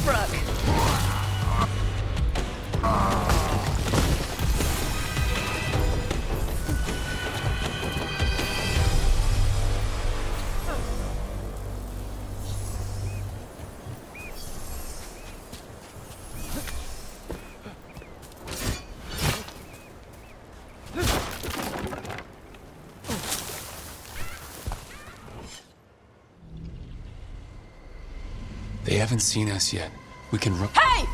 Brooke. They haven't seen us yet. We can Hey!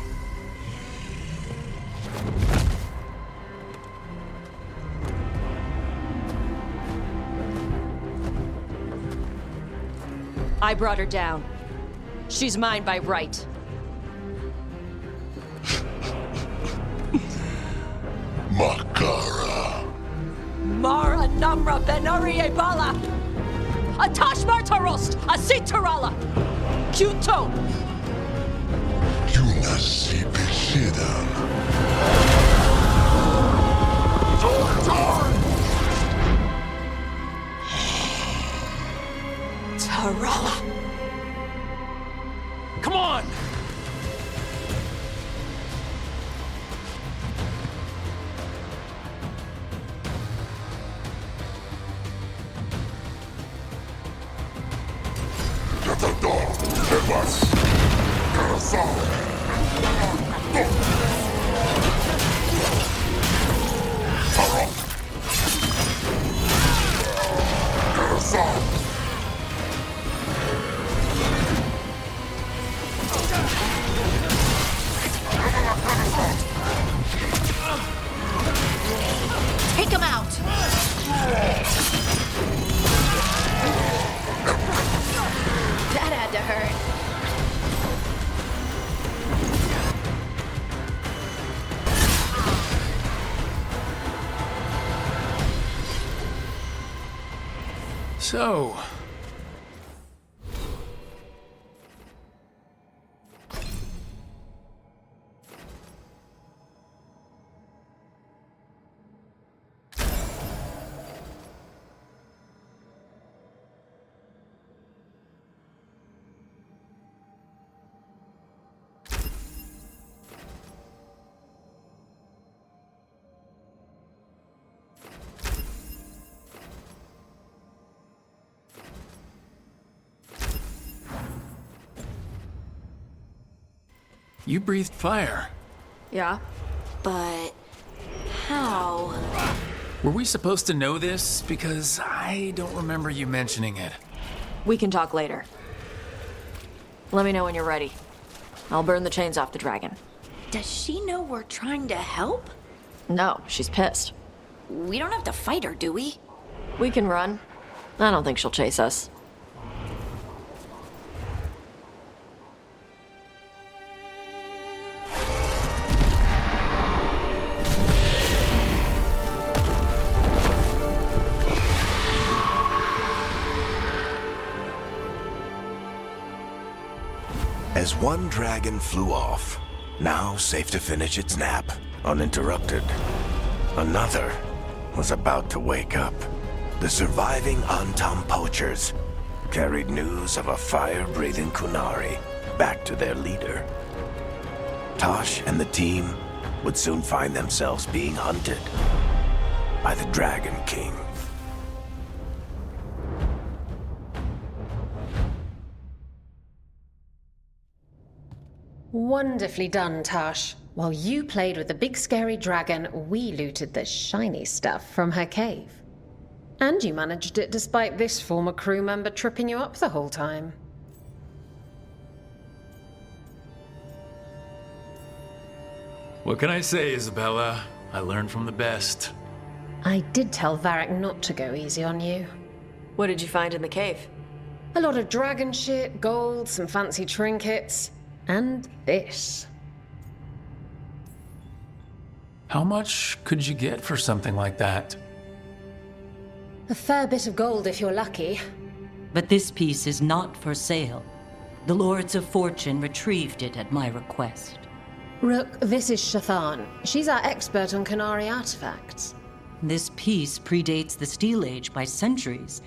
I brought her down. She's mine by right. Makara. Mara Namra Benari Bala! Atash Martarost! Asitarala! Kyuto! Yunasi Pishidan. Tarala! Come on! Yatador. Evas. Karasal. Tarok. Karasal. Take him out! That had to hurt. So... You breathed fire. Yeah, but how? Were we supposed to know this? Because I don't remember you mentioning it. We can talk later. Let me know when you're ready. I'll burn the chains off the dragon. Does she know we're trying to help? No, she's pissed. We don't have to fight her, do we? We can run. I don't think she'll chase us. As one dragon flew off, now safe to finish its nap, uninterrupted, another was about to wake up. The surviving Antam poachers carried news of a fire-breathing Kunari back to their leader. Tosh and the team would soon find themselves being hunted by the Dragon King. Wonderfully done, Tash. While you played with the big scary dragon, we looted the shiny stuff from her cave. And you managed it despite this former crew member tripping you up the whole time. What can I say, Isabella? I learned from the best. I did tell Varric not to go easy on you. What did you find in the cave? A lot of dragon shit, gold, some fancy trinkets, and this. How much could you get for something like that? A fair bit of gold if you're lucky. But this piece is not for sale. The Lords of Fortune retrieved it at my request. Rook, this is Shathan. She's our expert on Kunari artifacts. This piece predates the Steel Age by centuries.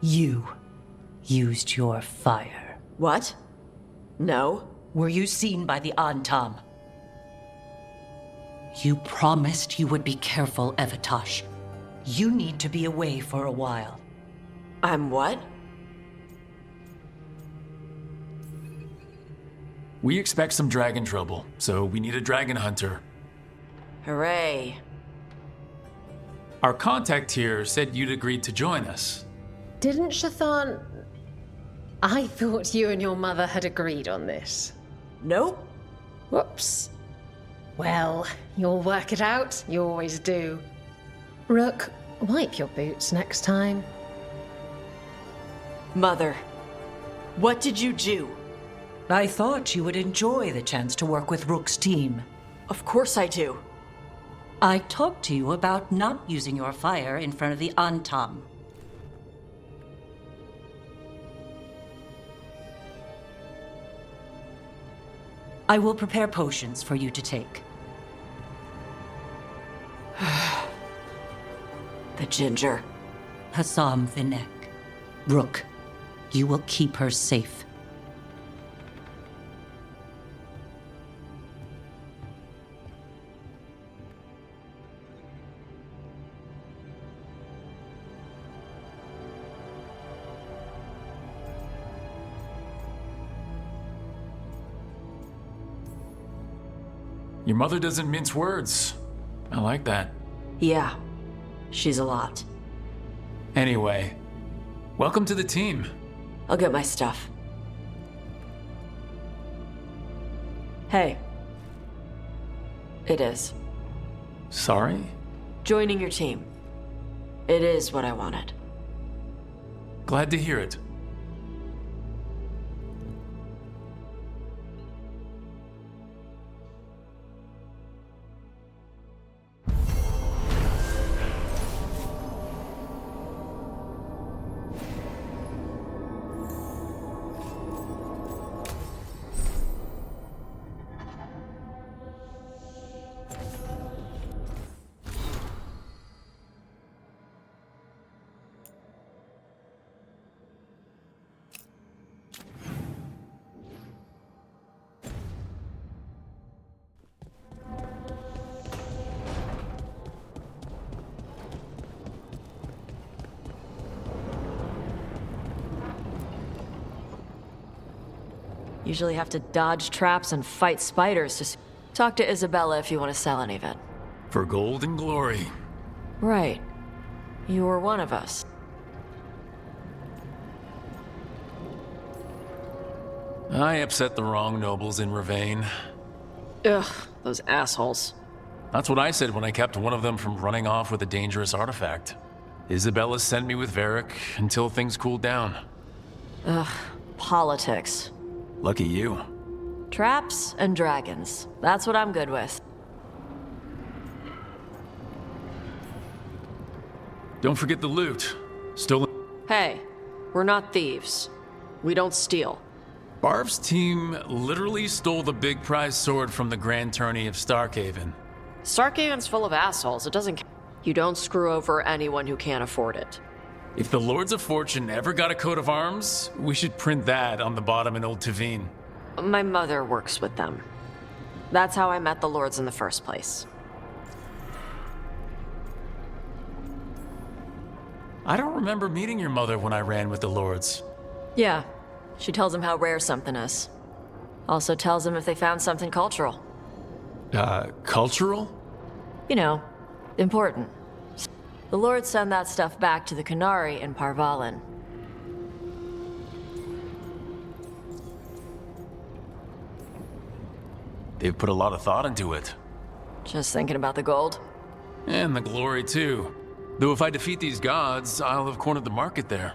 You used your fire. What? No. Were you seen by the Antam? You promised you would be careful, Evatosh. You need to be away for a while. I'm what? We expect some dragon trouble, so we need a dragon hunter. Hooray. Our contact here said you'd agreed to join us. Didn't Shathan... I thought you and your mother had agreed on this. Nope. Whoops. Well, you'll work it out. You always do. Rook, wipe your boots next time. Mother, what did you do? I thought you would enjoy the chance to work with Rook's team. Of course I do. I talked to you about not using your fire in front of the Antam. I will prepare potions for you to take. The ginger. Hassam Vinek. Rook, you will keep her safe. Your mother doesn't mince words. I like that. Yeah, she's a lot. Anyway, welcome to the team. I'll get my stuff. Hey. It is. Sorry? Joining your team. It is what I wanted. Glad to hear it. Usually have to dodge traps and fight spiders to talk to Isabella if you want to sell any of it. For gold and glory. Right. You were one of us. I upset the wrong nobles in Ravane. Ugh, those assholes. That's what I said when I kept one of them from running off with a dangerous artifact. Isabella sent me with Varric until things cooled down. Ugh, politics. Lucky you. Traps and dragons. That's what I'm good with. Don't forget the loot. Stolen. Hey, we're not thieves. We don't steal. Barv's team literally stole the big prize sword from the Grand Tourney of Starkhaven. Starkhaven's full of assholes. It doesn't. You don't screw over anyone who can't afford it. If the Lords of Fortune ever got a coat of arms, we should print that on the bottom in Old Tavine. My mother works with them. That's how I met the Lords in the first place. I don't remember meeting your mother when I ran with the Lords. Yeah, she tells them how rare something is. Also tells them if they found something cultural. Cultural? You know, important. The Lords send that stuff back to the Canary in Parvalin. They've put a lot of thought into it. Just thinking about the gold. And the glory, too. Though if I defeat these gods, I'll have cornered the market there.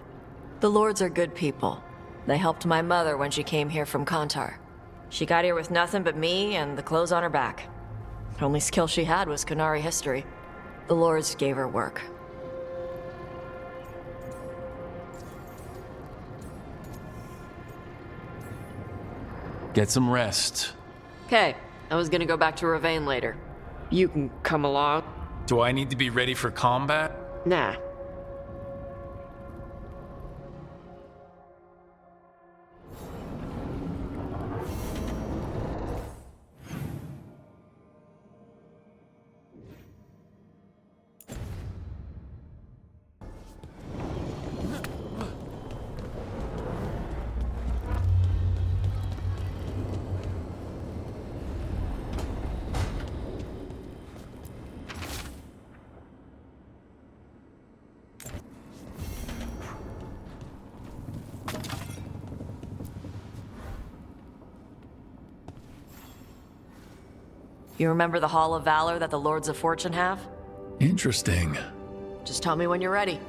The Lords are good people. They helped my mother when she came here from Kantar. She got here with nothing but me and the clothes on her back. Only skill she had was Canary history. The Lords gave her work. Get some rest. Okay, I was gonna go back to Ravane later. You can come along. Do I need to be ready for combat? Nah. You remember the Hall of Valor that the Lords of Fortune have? Interesting. Just tell me when you're ready.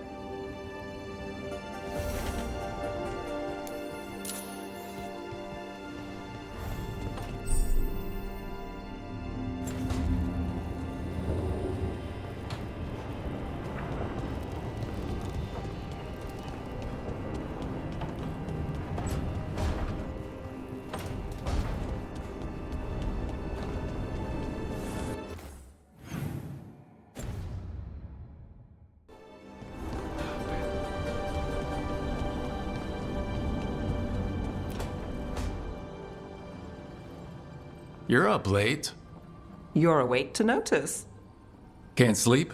You're up late. You're awake to notice. Can't sleep?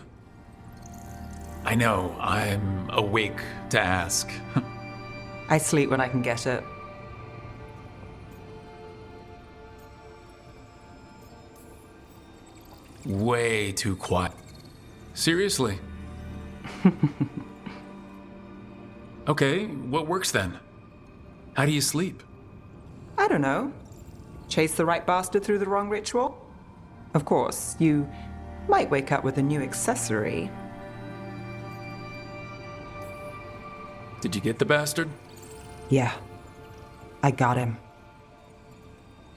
I know, I'm awake to ask. I sleep when I can get it. Way too quiet. Seriously. Okay, what works then? How do you sleep? I don't know. Chase the right bastard through the wrong ritual? Of course, you might wake up with a new accessory. Did you get the bastard? Yeah, I got him.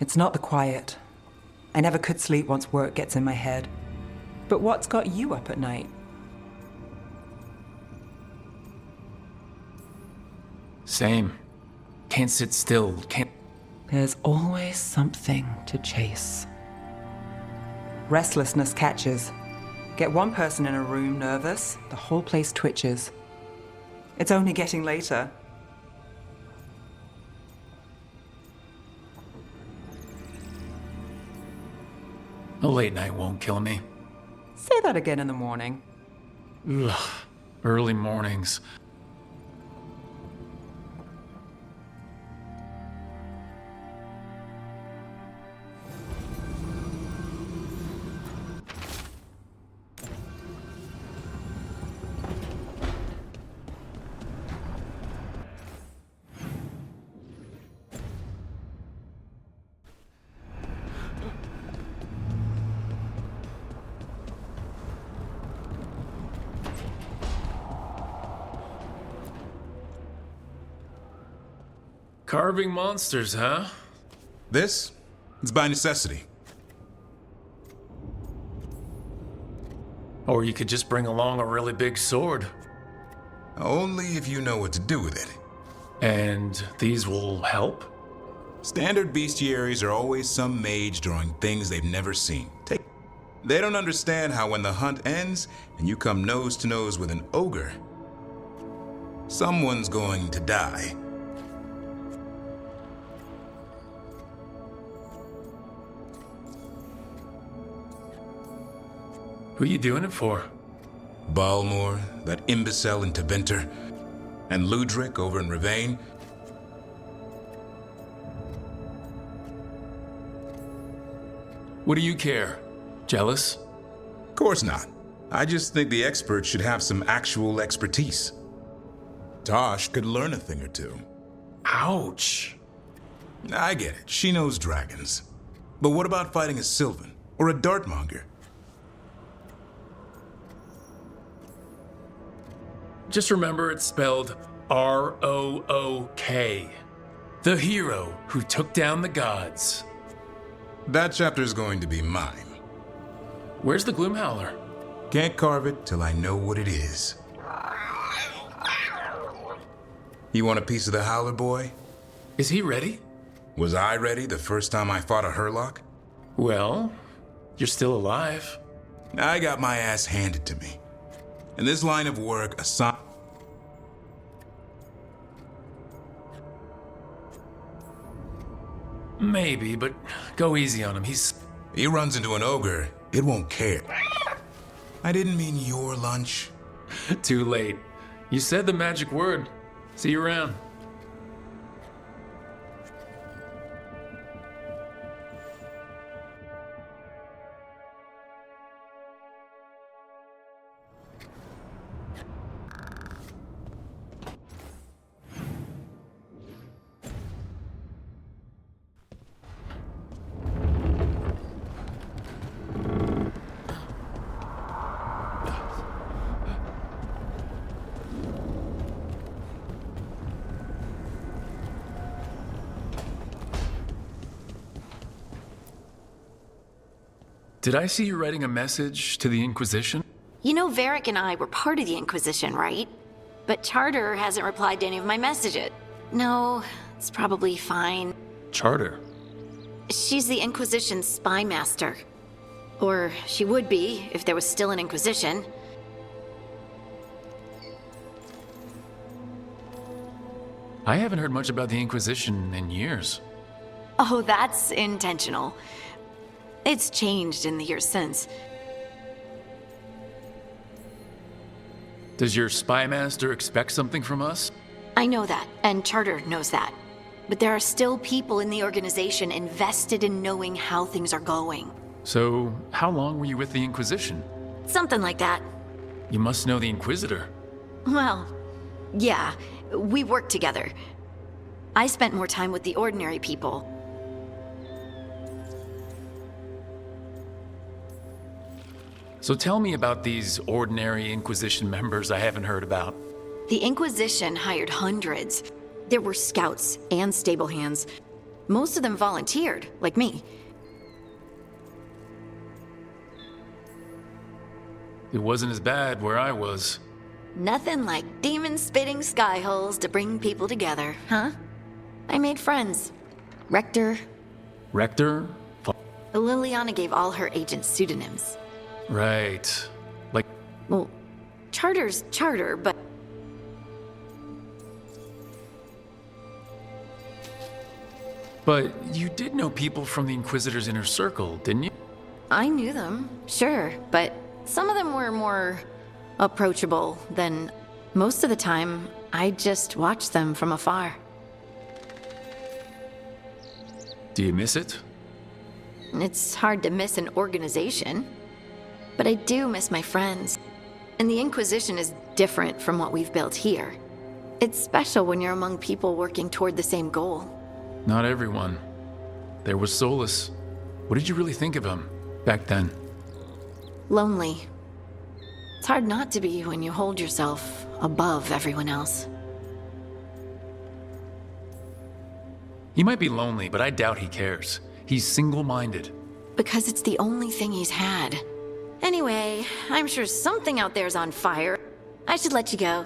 It's not the quiet. I never could sleep once work gets in my head. But what's got you up at night? Same. Can't sit still, can't... There's always something to chase. Restlessness catches. Get one person in a room nervous, the whole place twitches. It's only getting later. A late night won't kill me. Say that again in the morning. Ugh, early mornings. Carving monsters, huh? This? It's by necessity. Or you could just bring along a really big sword. Only if you know what to do with it. And these will help? Standard bestiaries are always some mage drawing things they've never seen. They don't understand how when the hunt ends and you come nose to nose with an ogre, someone's going to die. Who you doing it for? Balmor, that imbecile in Teventer, and Ludric over in Ravane. What do you care? Jealous? Of course not. I just think the experts should have some actual expertise. Tosh could learn a thing or two. Ouch. I get it. She knows dragons. But what about fighting a Sylvan or a Dartmonger? Just remember it's spelled R-O-O-K. The hero who took down the gods. That chapter's going to be mine. Where's the Gloomhowler? Can't carve it till I know what it is. You want a piece of the Howler boy? Is he ready? Was I ready the first time I fought a Hurlock? Well, you're still alive. I got my ass handed to me. In this line of work, Maybe, but go easy on him. He runs into an ogre, it won't care. I didn't mean your lunch. Too late. You said the magic word. See you around. Did I see you writing a message to the Inquisition? You know, Varric and I were part of the Inquisition, right? But Charter hasn't replied to any of my messages. No, it's probably fine. Charter? She's the Inquisition's spy master. Or she would be, if there was still an Inquisition. I haven't heard much about the Inquisition in years. Oh, that's intentional. It's changed in the years since. Does your spy master expect something from us? I know that, and Charter knows that. But there are still people in the organization invested in knowing how things are going. So, how long were you with the Inquisition? Something like that. You must know the Inquisitor. Well, yeah, we worked together. I spent more time with the ordinary people. So tell me about these ordinary Inquisition members I haven't heard about. The Inquisition hired hundreds. There were scouts and stable hands. Most of them volunteered, like me. It wasn't as bad where I was. Nothing like demon-spitting sky holes to bring people together, huh? I made friends. Rector. Rector? Liliana gave all her agents pseudonyms. Right. Like... Well, Charter's Charter, but... But you did know people from the Inquisitor's inner circle, didn't you? I knew them, sure, but some of them were more approachable than... Most of the time, I just watched them from afar. Do you miss it? It's hard to miss an organization, but I do miss my friends. And the Inquisition is different from what we've built here. It's special when you're among people working toward the same goal. Not everyone. There was Solus. What did you really think of him back then? Lonely. It's hard not to be when you hold yourself above everyone else. He might be lonely, but I doubt he cares. He's single-minded. Because it's the only thing he's had. Anyway, I'm sure something out there's on fire. I should let you go.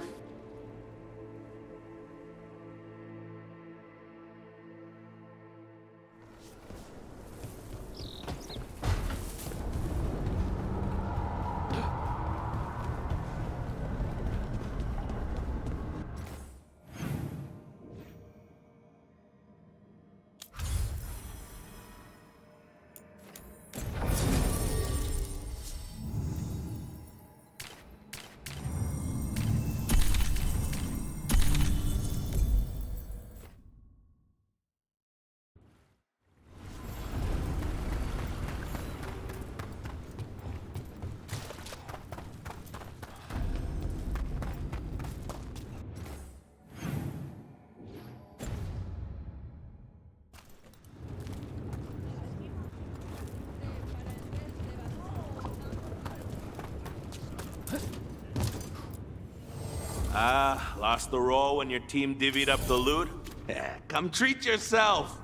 Lost the roll when your team divvied up the loot? Come treat yourself!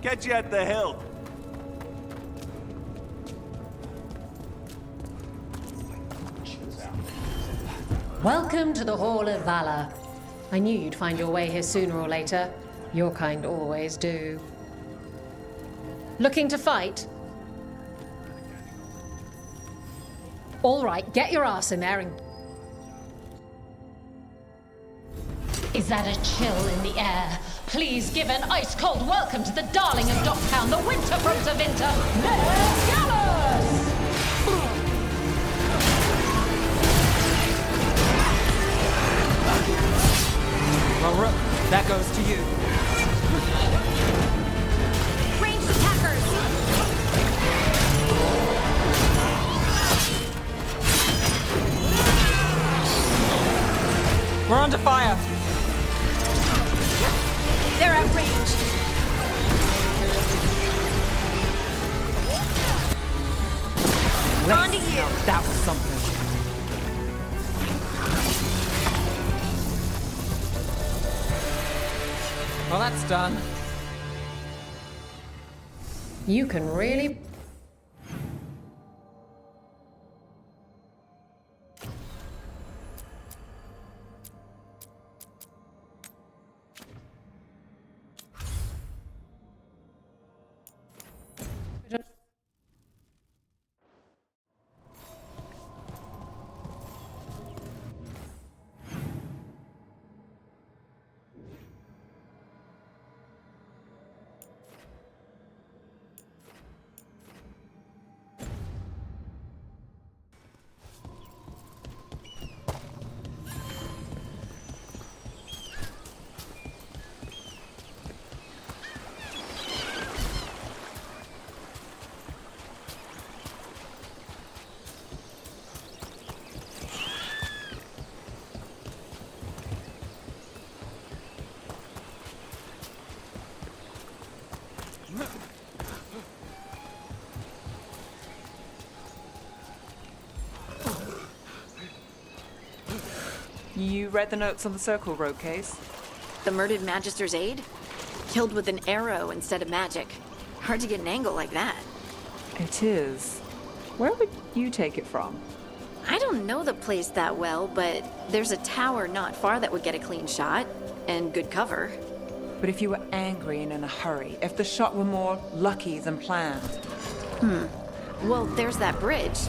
Catch you at the hilt. Welcome to the Hall of Valor. I knew you'd find your way here sooner or later. Your kind always do. Looking to fight? All right, get your ass in there and... Is that a chill in the air? Please give an ice-cold welcome to the darling of Docktown, the winter from Zavinta, Ned Gallus! Well, Rook, that goes to you. Ranged attackers! We're under fire! They're outraged! On to you! Now that was something. Well, that's done. You can really... You read the notes on the Circle Road case? The murdered Magister's aide? Killed with an arrow instead of magic. Hard to get an angle like that. It is. Where would you take it from? I don't know the place that well, but there's a tower not far that would get a clean shot. And good cover. But if you were angry and in a hurry, if the shot were more lucky than planned. Well, there's that bridge.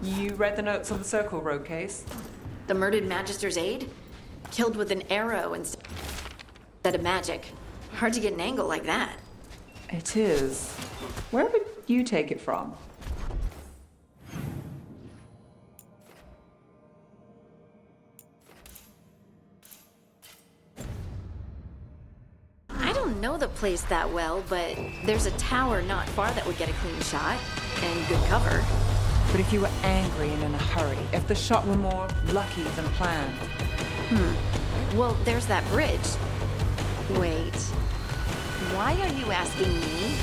You read the notes on the Circle Road case? The murdered Magister's aide? Killed with an arrow instead of magic. Hard to get an angle like that. It is. Where would you take it from? I don't know the place that well, but there's a tower not far that would get a clean shot. And good cover. But if you were angry and in a hurry, if the shot were more lucky than planned. Well, there's that bridge. Wait. Why are you asking me?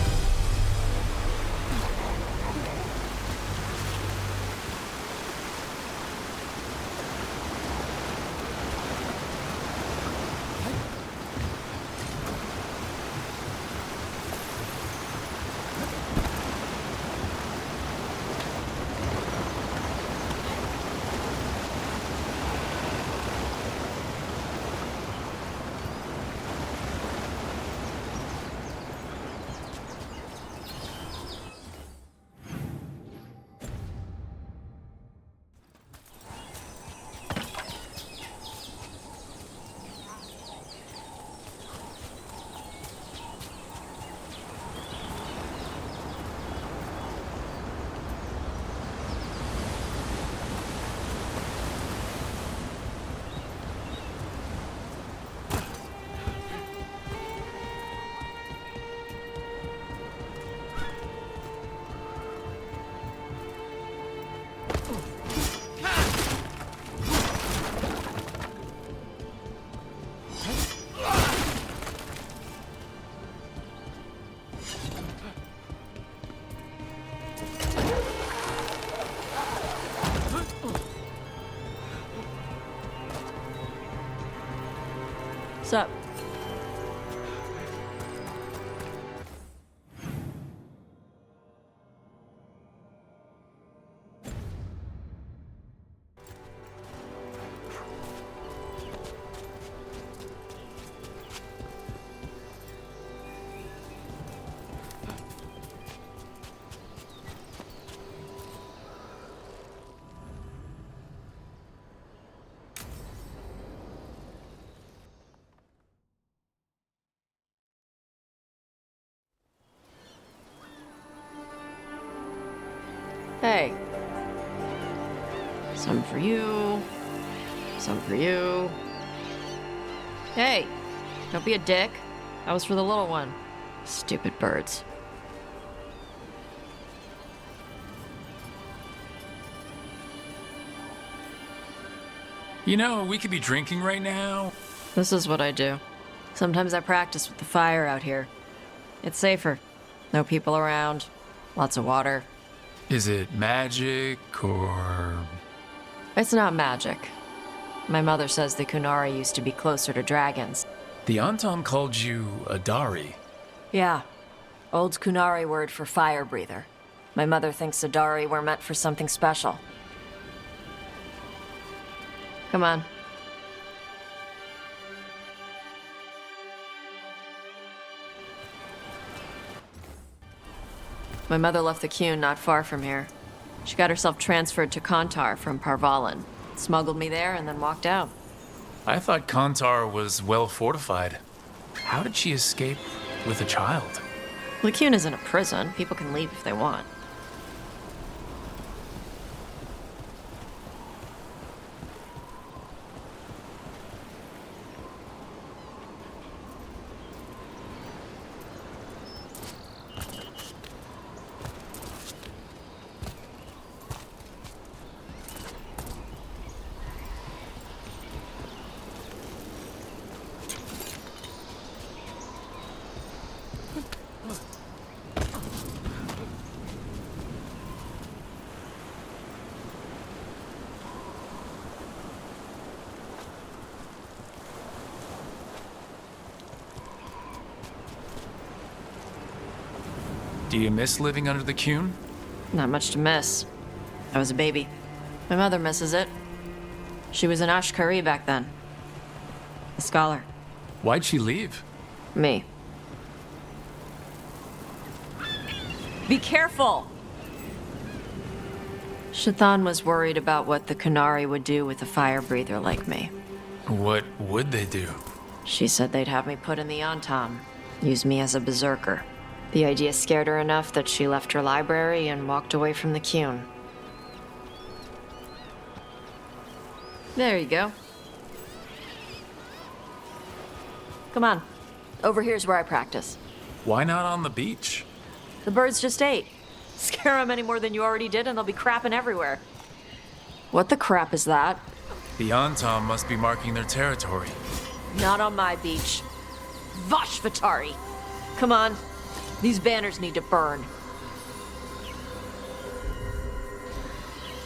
What's up? Hey. Some for you. Some for you. Hey, don't be a dick. That was for the little one. Stupid birds. You know, we could be drinking right now. This is what I do. Sometimes I practice with the fire out here. It's safer. No people around. Lots of water. Is it magic or... It's not magic. My mother says the Kunari used to be closer to dragons. The Antam called you a Dari. Yeah. Old Kunari word for fire breather. My mother thinks Adari were meant for something special. Come on. My mother left the Qun not far from here. She got herself transferred to Kantar from Parvalan. Smuggled me there and then walked out. I thought Kantar was well fortified. How did she escape with a child? The Qun isn't a prison. People can leave if they want. Do you miss living under the Qun? Not much to miss. I was a baby. My mother misses it. She was an Ashkari back then. A scholar. Why'd she leave? Me. Be careful! Shathan was worried about what the Kunari would do with a fire breather like me. What would they do? She said they'd have me put in the Antam, use me as a berserker. The idea scared her enough that she left her library and walked away from the Qun. There you go. Come on. Over here's where I practice. Why not on the beach? The birds just ate. Scare them any more than you already did and they'll be crapping everywhere. What the crap is that? The Antam must be marking their territory. Not on my beach. Vashvatari! Come on. These banners need to burn.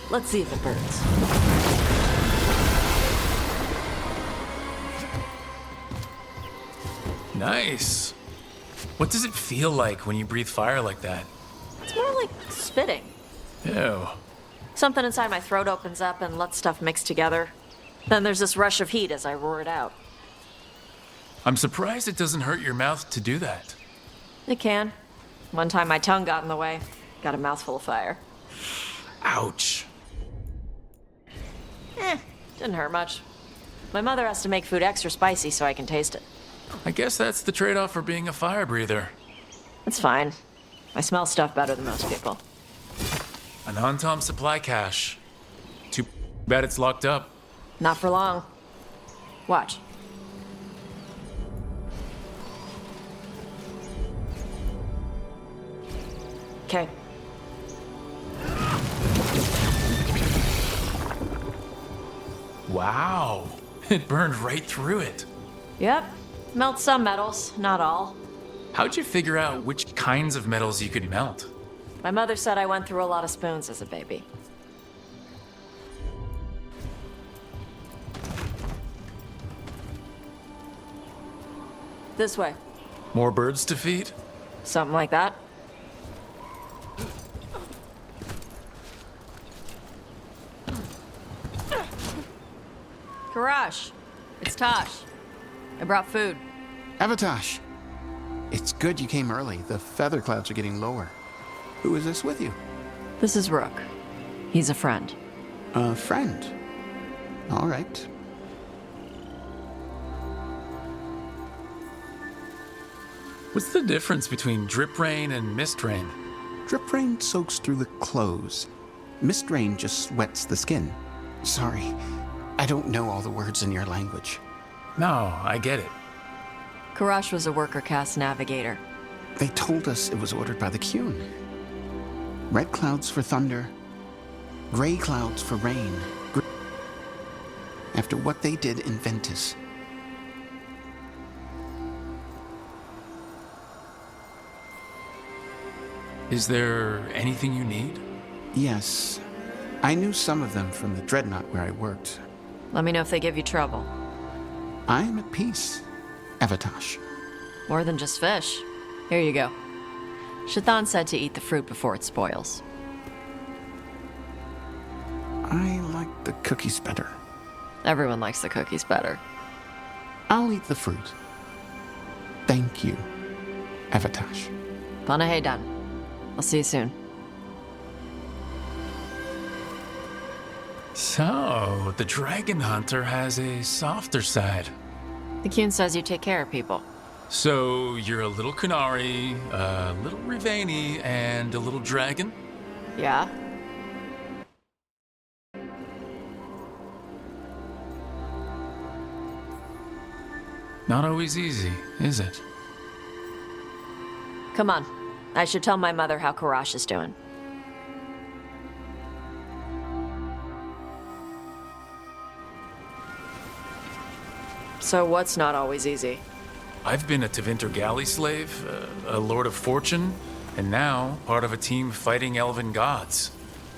Let's see if it burns. Nice. What does it feel like when you breathe fire like that? It's more like spitting. Ew. Something inside my throat opens up and lets stuff mix together. Then there's this rush of heat as I roar it out. I'm surprised it doesn't hurt your mouth to do that. It can. One time my tongue got in the way. Got a mouthful of fire. Ouch. Didn't hurt much. My mother has to make food extra spicy so I can taste it. I guess that's the trade-off for being a fire breather. It's fine. I smell stuff better than most people. An Antam supply cache. Too bad it's locked up. Not for long. Watch. Okay. Wow. It burned right through it. Yep. Melt some metals, not all. How'd you figure out which kinds of metals you could melt? My mother said I went through a lot of spoons as a baby. This way. More birds to feed? Something like that. Karash, it's Tosh. I brought food. Avatosh, it's good you came early. The feather clouds are getting lower. Who is this with you? This is Rook. He's a friend. A friend? All right. What's the difference between drip rain and mist rain? Drip rain soaks through the clothes. Mist rain just wets the skin. Sorry, I don't know all the words in your language. No, I get it. Karash was a worker caste navigator. They told us it was ordered by the Qun. Red clouds for thunder, gray clouds for rain. After what they did in Ventus. Is there anything you need? Yes. I knew some of them from the Dreadnought where I worked. Let me know if they give you trouble. I am at peace, Evatosh. More than just fish. Here you go. Shathan said to eat the fruit before it spoils. I like the cookies better. Everyone likes the cookies better. I'll eat the fruit. Thank you, Evatosh. Panahedan. I'll see you soon. So, the Dragon Hunter has a softer side. The Qun says you take care of people. So, you're a little Kunari, a little Rivani, and a little dragon? Yeah? Not always easy, is it? Come on. I should tell my mother how Karash is doing. So what's not always easy? I've been a Tevinter galley slave, a Lord of Fortune, and now part of a team fighting elven gods.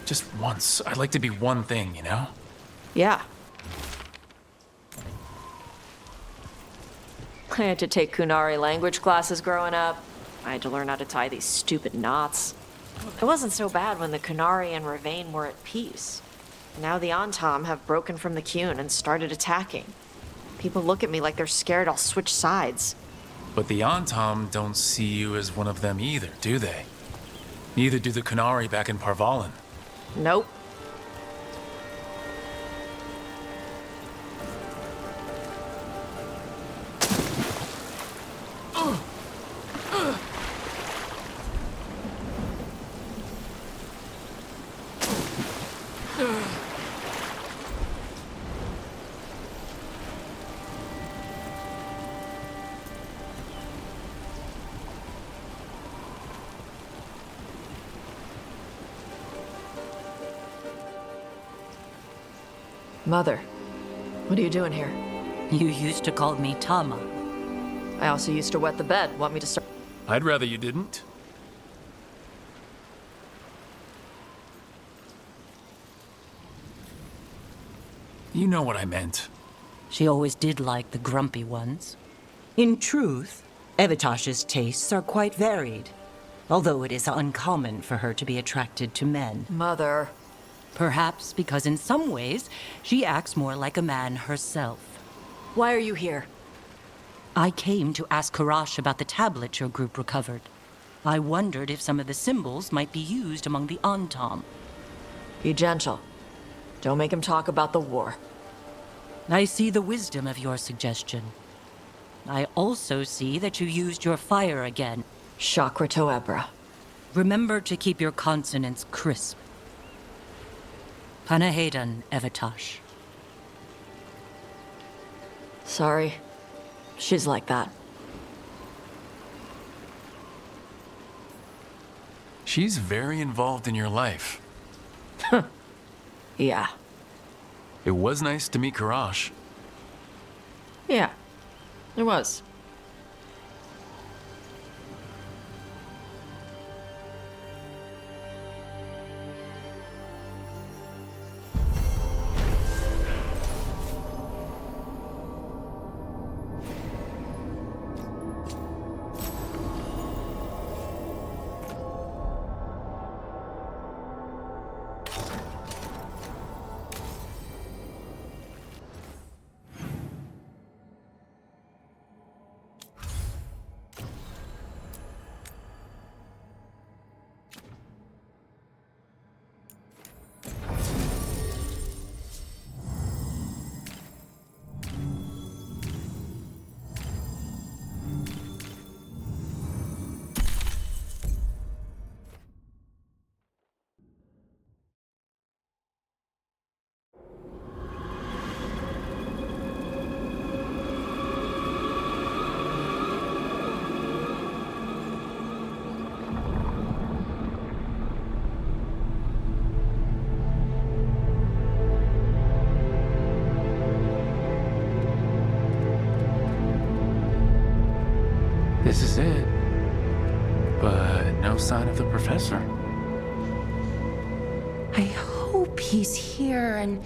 Just once, I'd like to be one thing, you know? Yeah. I had to take Kunari language classes growing up. I had to learn how to tie these stupid knots. It wasn't so bad when the Kunari and Ravain were at peace. Now the Antam have broken from the Qun and started attacking. People look at me like they're scared I'll switch sides. But the Antam don't see you as one of them either, do they? Neither do the Kunari back in Parvalan. Nope. Mother, what are you doing here? You used to call me Tama. I also used to wet the bed. Want me to start? I'd rather you didn't. You know what I meant. She always did like the grumpy ones. In truth, Evatosh's tastes are quite varied, although it is uncommon for her to be attracted to men. Mother. Perhaps because in some ways, she acts more like a man herself. Why are you here? I came to ask Karash about the tablet your group recovered. I wondered if some of the symbols might be used among the Antam. Be gentle. Don't make him talk about the war. I see the wisdom of your suggestion. I also see that you used your fire again. Chakra Toebra. Remember to keep your consonants crisp. Panahedan, Evatosh. Sorry. She's like that. She's very involved in your life. Yeah. It was nice to meet Karash. Yeah. It was. This is it. But no sign of the professor. I hope he's here and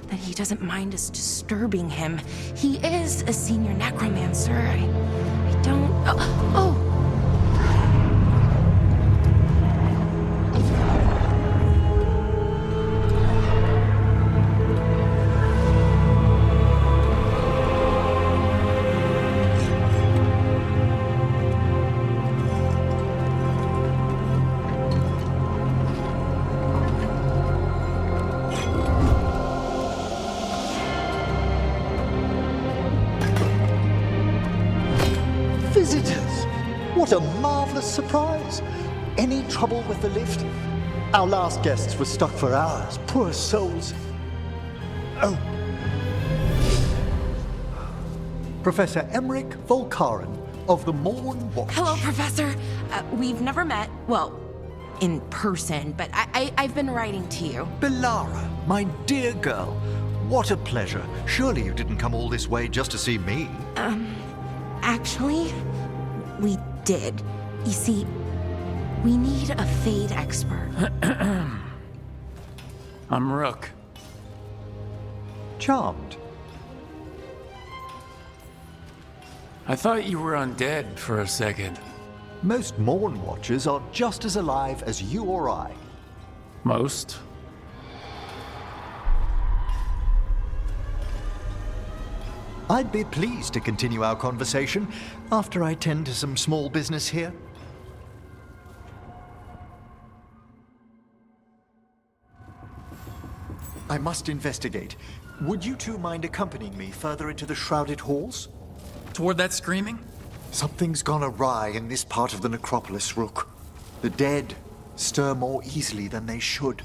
that he doesn't mind us disturbing him. He is a senior necromancer. I don't... Oh! Visitors! What a marvelous surprise! Any trouble with the lift? Our last guests were stuck for hours. Poor souls. Oh. Professor Emmerich Volkaren of the Morn Watch. Hello, Professor. We've never met. Well, in person, but I've been writing to you. Belara, my dear girl. What a pleasure. Surely you didn't come all this way just to see me. Actually, we did. You see, we need a Fade expert. I'm Rook. Charmed. I thought you were undead for a second. Most Morn Watchers are just as alive as you or I. Most? I'd be pleased to continue our conversation after I tend to some small business here. I must investigate. Would you two mind accompanying me further into the shrouded halls? Toward that screaming? Something's gone awry in this part of the necropolis, Rook. The dead stir more easily than they should.